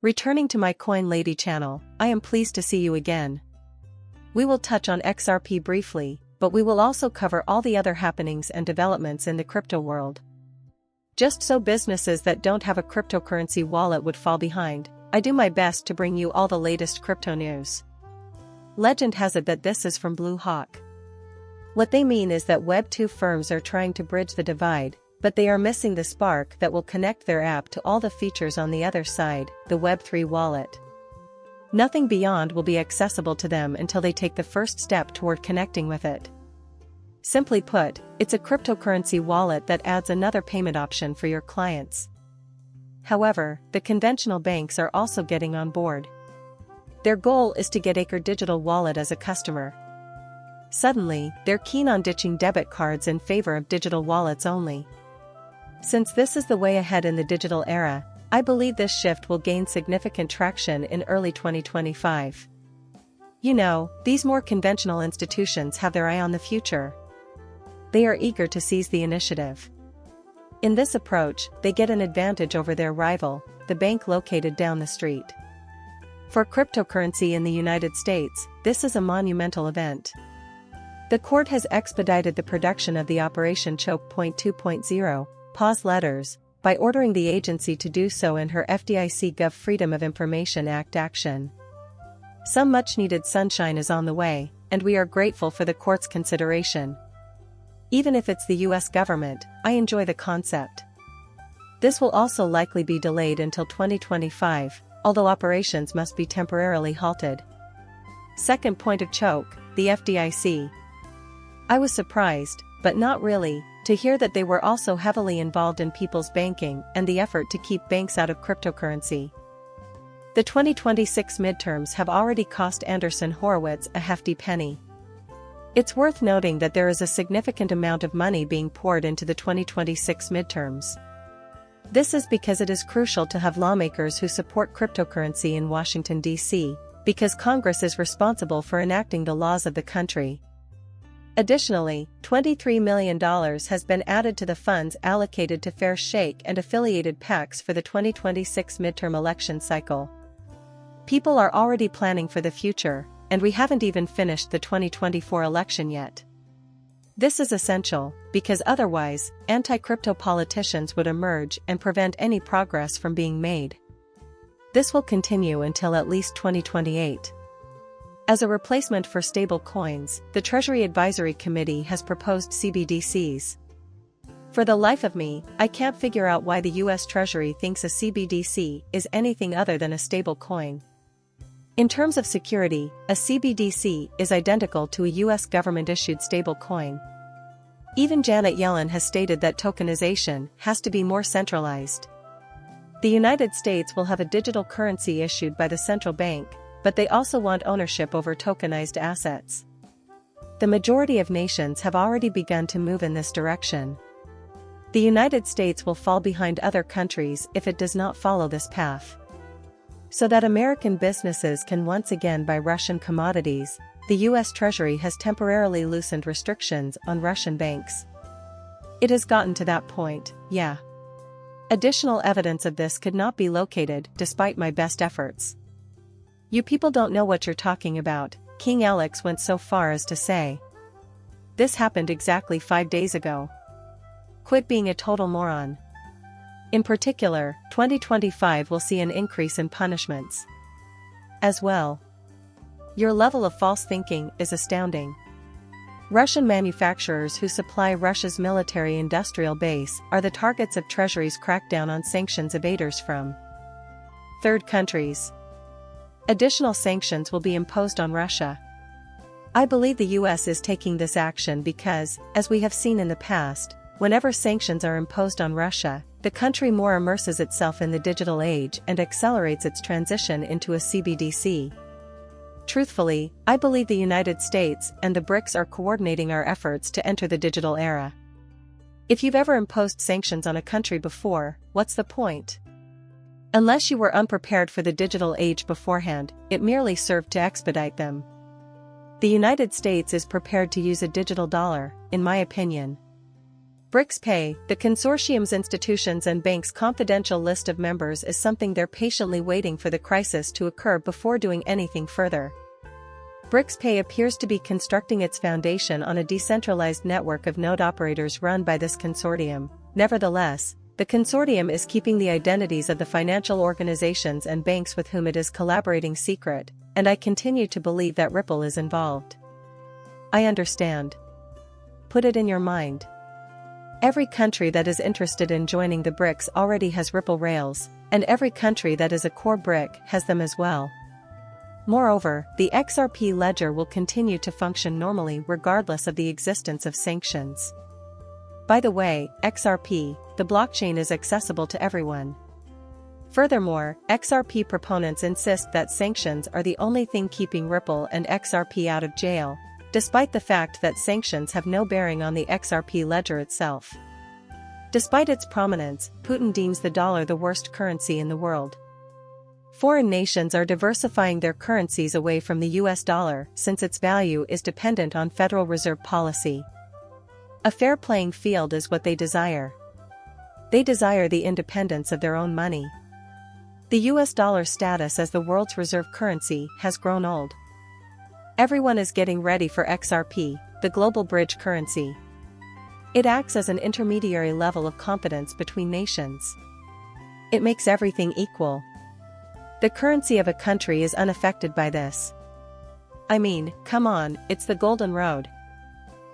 Returning to my Coin Lady channel, I am pleased to see you again. We will touch on XRP briefly, but we will also cover all the other happenings and developments in the crypto world. Just so businesses that don't have a cryptocurrency wallet would fall behind, I do my best to bring you all the latest crypto news. Legend has it that this is from Blue Hawk. What they mean is that Web 2 firms are trying to bridge the divide, but they are missing the spark that will connect their app to all the features on the other side, the Web 3 wallet. Nothing beyond will be accessible to them until they take the first step toward connecting with it. Simply put, it's a cryptocurrency wallet that adds another payment option for your clients. However, the conventional banks are also getting on board. Their goal is to get Acre Digital Wallet as a customer. Suddenly, they're keen on ditching debit cards in favor of digital wallets only. Since this is the way ahead in the digital era, I believe this shift will gain significant traction in early 2025. You know, these more conventional institutions have their eye on the future. They are eager to seize the initiative. In this approach, they get an advantage over their rival, the bank located down the street. For cryptocurrency in the United States, this is a monumental event. The court has expedited the production of the Operation Choke Point 2.0 pause letters by ordering the agency to do so in her FDIC Gov Freedom of Information Act action. Some much-needed sunshine is on the way, and we are grateful for the court's consideration. Even if it's the US government, I enjoy the concept. This will also likely be delayed until 2025, although operations must be temporarily halted. Second point of choke, the FDIC. I was surprised, but not really, to hear that they were also heavily involved in people's banking and the effort to keep banks out of cryptocurrency. The 2026 midterms have already cost Andreessen Horowitz a hefty penny. It's worth noting that there is a significant amount of money being poured into the 2026 midterms. This is because it is crucial to have lawmakers who support cryptocurrency in Washington, D.C., because Congress is responsible for enacting the laws of the country. Additionally, $23 million has been added to the funds allocated to Fair Shake and affiliated PACs for the 2026 midterm election cycle. People are already planning for the future, and we haven't even finished the 2024 election yet. This is essential, because otherwise, anti-crypto politicians would emerge and prevent any progress from being made. This will continue until at least 2028. As a replacement for stable coins, the Treasury Advisory Committee has proposed CBDCs. For the life of me, I can't figure out why the US Treasury thinks a CBDC is anything other than a stable coin. In terms of security, a CBDC is identical to a US government-issued stable coin. Even Janet Yellen has stated that tokenization has to be more centralized. The United States will have a digital currency issued by the central bank, but they also want ownership over tokenized assets. The majority of nations have already begun to move in this direction. The United States will fall behind other countries if it does not follow this path. So that American businesses can once again buy Russian commodities, the US Treasury has temporarily loosened restrictions on Russian banks. It has gotten to that point, yeah. Additional evidence of this could not be located, despite my best efforts. You people don't know what you're talking about, King Alex went so far as to say. This happened exactly 5 days ago. Quit being a total moron. In particular, 2025 will see an increase in punishments. As well. Your level of false thinking is astounding. Russian manufacturers who supply Russia's military-industrial base are the targets of Treasury's crackdown on sanctions evaders from third countries. Additional sanctions will be imposed on Russia. I believe the US is taking this action because, as we have seen in the past, whenever sanctions are imposed on Russia, the country more immerses itself in the digital age and accelerates its transition into a CBDC. Truthfully, I believe the United States and the BRICS are coordinating our efforts to enter the digital era. If you've ever imposed sanctions on a country before, what's the point? Unless you were unprepared for the digital age beforehand, it merely served to expedite them. The United States is prepared to use a digital dollar, in my opinion. BRICS Pay, the consortium's institutions and banks' confidential list of members, is something they're patiently waiting for the crisis to occur before doing anything further. BRICS Pay appears to be constructing its foundation on a decentralized network of node operators run by this consortium. Nevertheless, the consortium is keeping the identities of the financial organizations and banks with whom it is collaborating secret, and I continue to believe that Ripple is involved. I understand. Put it in your mind. Every country that is interested in joining the BRICS already has Ripple rails, and every country that is a core BRIC has them as well. Moreover, the XRP ledger will continue to function normally regardless of the existence of sanctions. By the way, XRP, the blockchain, is accessible to everyone. Furthermore, XRP proponents insist that sanctions are the only thing keeping Ripple and XRP out of jail, despite the fact that sanctions have no bearing on the XRP ledger itself. Despite its prominence, Putin deems the dollar the worst currency in the world. Foreign nations are diversifying their currencies away from the US dollar since its value is dependent on Federal Reserve policy. A fair playing field is what they desire. They desire the independence of their own money. The US dollar's status as the world's reserve currency has grown old. Everyone is getting ready for XRP, the global bridge currency. It acts as an intermediary level of confidence between nations. It makes everything equal. The currency of a country is unaffected by this. I mean, come on, it's the golden road.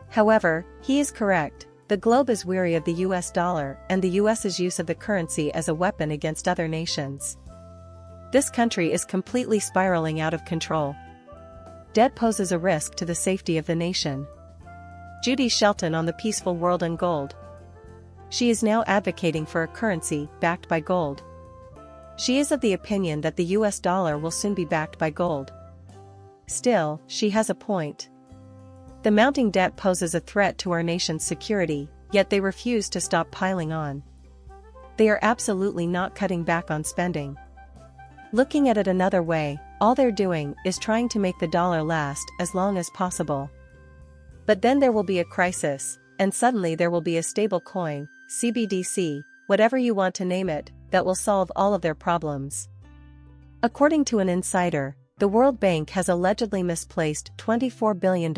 However, he is correct. The globe is weary of the US dollar and the US's use of the currency as a weapon against other nations. This country is completely spiraling out of control. Debt poses a risk to the safety of the nation. Judy Shelton on the Peaceful World and Gold. She is now advocating for a currency backed by gold. She is of the opinion that the US dollar will soon be backed by gold. Still, she has a point. The mounting debt poses a threat to our nation's security, yet they refuse to stop piling on. They are absolutely not cutting back on spending. Looking at it another way, all they're doing is trying to make the dollar last as long as possible. But then there will be a crisis, and suddenly there will be a stable coin, CBDC, whatever you want to name it, that will solve all of their problems. According to an insider, the World Bank has allegedly misplaced $24 billion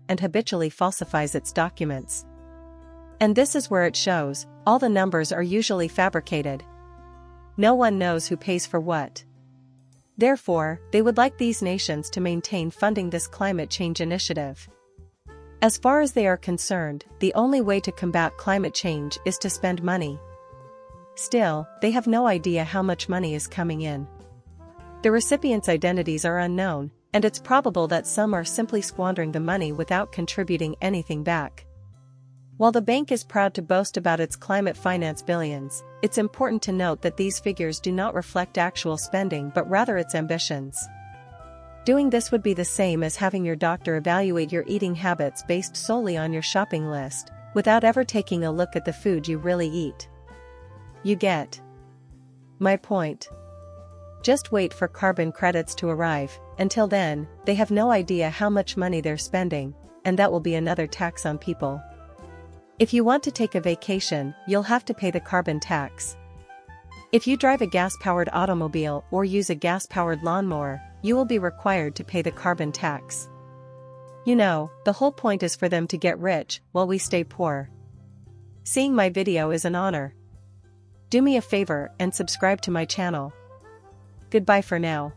and habitually falsifies its documents. And this is where it shows, all the numbers are usually fabricated. No one knows who pays for what. Therefore, they would like these nations to maintain funding this climate change initiative. As far as they are concerned, the only way to combat climate change is to spend money. Still, they have no idea how much money is coming in. The recipients' identities are unknown, and it's probable that some are simply squandering the money without contributing anything back. While the bank is proud to boast about its climate finance billions, it's important to note that these figures do not reflect actual spending but rather its ambitions. Doing this would be the same as having your doctor evaluate your eating habits based solely on your shopping list, without ever taking a look at the food you really eat. You get my point. Just wait for carbon credits to arrive. Until then, they have no idea how much money they're spending, and that will be another tax on people. If you want to take a vacation, you'll have to pay the carbon tax. If you drive a gas-powered automobile or use a gas-powered lawnmower, you will be required to pay the carbon tax. You know, the whole point is for them to get rich while we stay poor. Seeing my video is an honor. Do me a favor and subscribe to my channel. Goodbye for now.